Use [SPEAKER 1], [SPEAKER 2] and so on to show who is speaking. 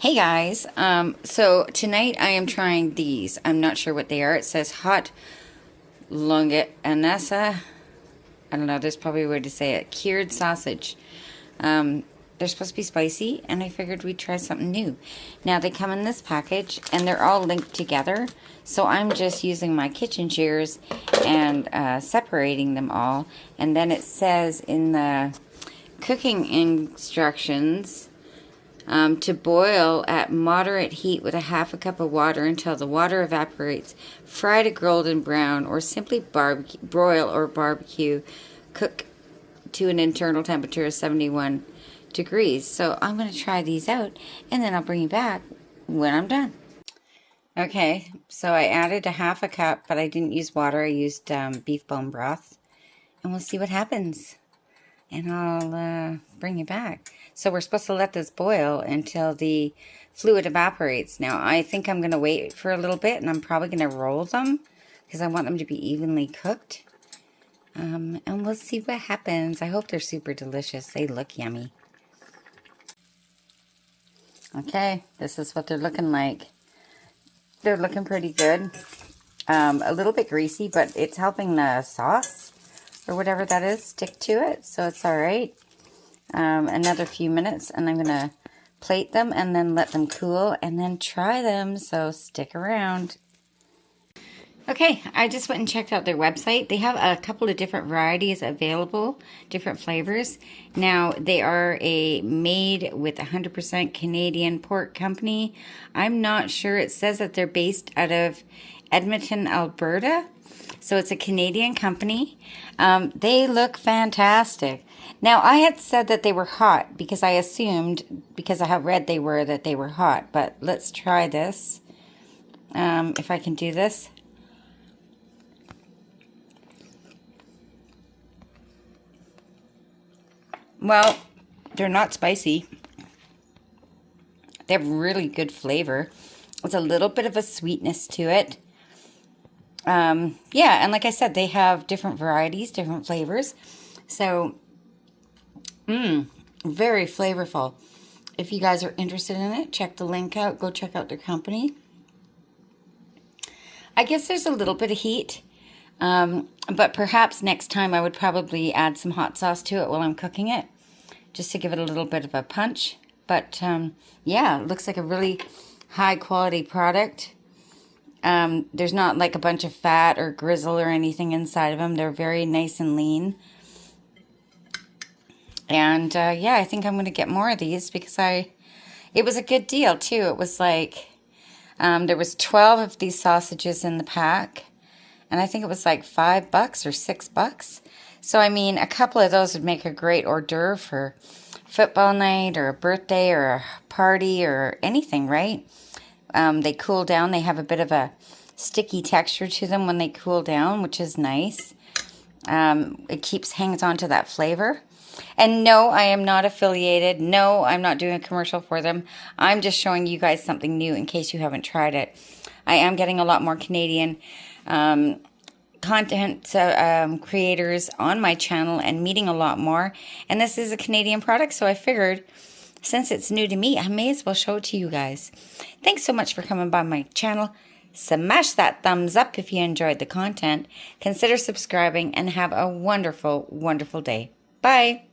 [SPEAKER 1] Hey guys, so tonight I am trying these. I'm not sure what they are. It says hot longanisa. I don't know, there's probably a way to say it. Cured sausage. They're supposed to be spicy, and I figured we'd try something new. Now they come in this package, and they're all linked together. So I'm just using my kitchen shears and separating them all. And then it says in the cooking instructions, to boil at moderate heat with a half a cup of water until the water evaporates. Fry to golden brown, or simply broil or barbecue. Cook to an internal temperature of 71 degrees. So I'm going to try these out, and then I'll bring you back when I'm done. Okay, so I added a half a cup, but I didn't use water. I used beef bone broth, and we'll see what happens. And I'll bring you back. So we're supposed to let this boil until the fluid evaporates. Now, I think I'm going to wait for a little bit, and I'm probably going to roll them because I want them to be evenly cooked. And we'll see what happens. I hope they're super delicious. They look yummy. Okay, this is what they're looking like. They're looking pretty good. A little bit greasy, but it's helping the sauce or whatever that is stick to it, so it's all right. Another few minutes, and I'm gonna plate them and then let them cool and then try them, so stick around. Okay, I just went and checked out their website. They have a couple of different varieties available, different flavors. Now, they are made with 100% Canadian pork company. I'm not sure. It says that they're based out of Edmonton, Alberta. So it's a Canadian company. They look fantastic. Now, I had said that they were hot because I assumed, because I have read that they were hot. But let's try this. If I can do this. Well, they're not spicy. They have really good flavor. It's a little bit of a sweetness to it. Yeah, and like I said, they have different varieties, different flavors. So, very flavorful. If you guys are interested in it, check the link out. Go check out their company. I guess there's a little bit of heat. But perhaps next time I would probably add some hot sauce to it while I'm cooking it, just to give it a little bit of a punch. But, yeah, it looks like a really high quality product. There's not like a bunch of fat or grizzle or anything inside of them. They're very nice and lean. And, yeah, I think I'm going to get more of these because it was a good deal too. It was like, there was 12 of these sausages in the pack. And I think it was like $5 or $6. So, I mean, a couple of those would make a great hors d'oeuvre for football night or a birthday or a party or anything, right? They cool down. They have a bit of a sticky texture to them when they cool down, which is nice. It hangs on to that flavor. And no, I am not affiliated. No, I'm not doing a commercial for them. I'm just showing you guys something new in case you haven't tried it. I am getting a lot more Canadian content creators on my channel and meeting a lot more. And this is a Canadian product, so I figured since it's new to me, I may as well show it to you guys. Thanks so much for coming by my channel. Smash that thumbs up if you enjoyed the content. Consider subscribing and have a wonderful, wonderful day. Bye.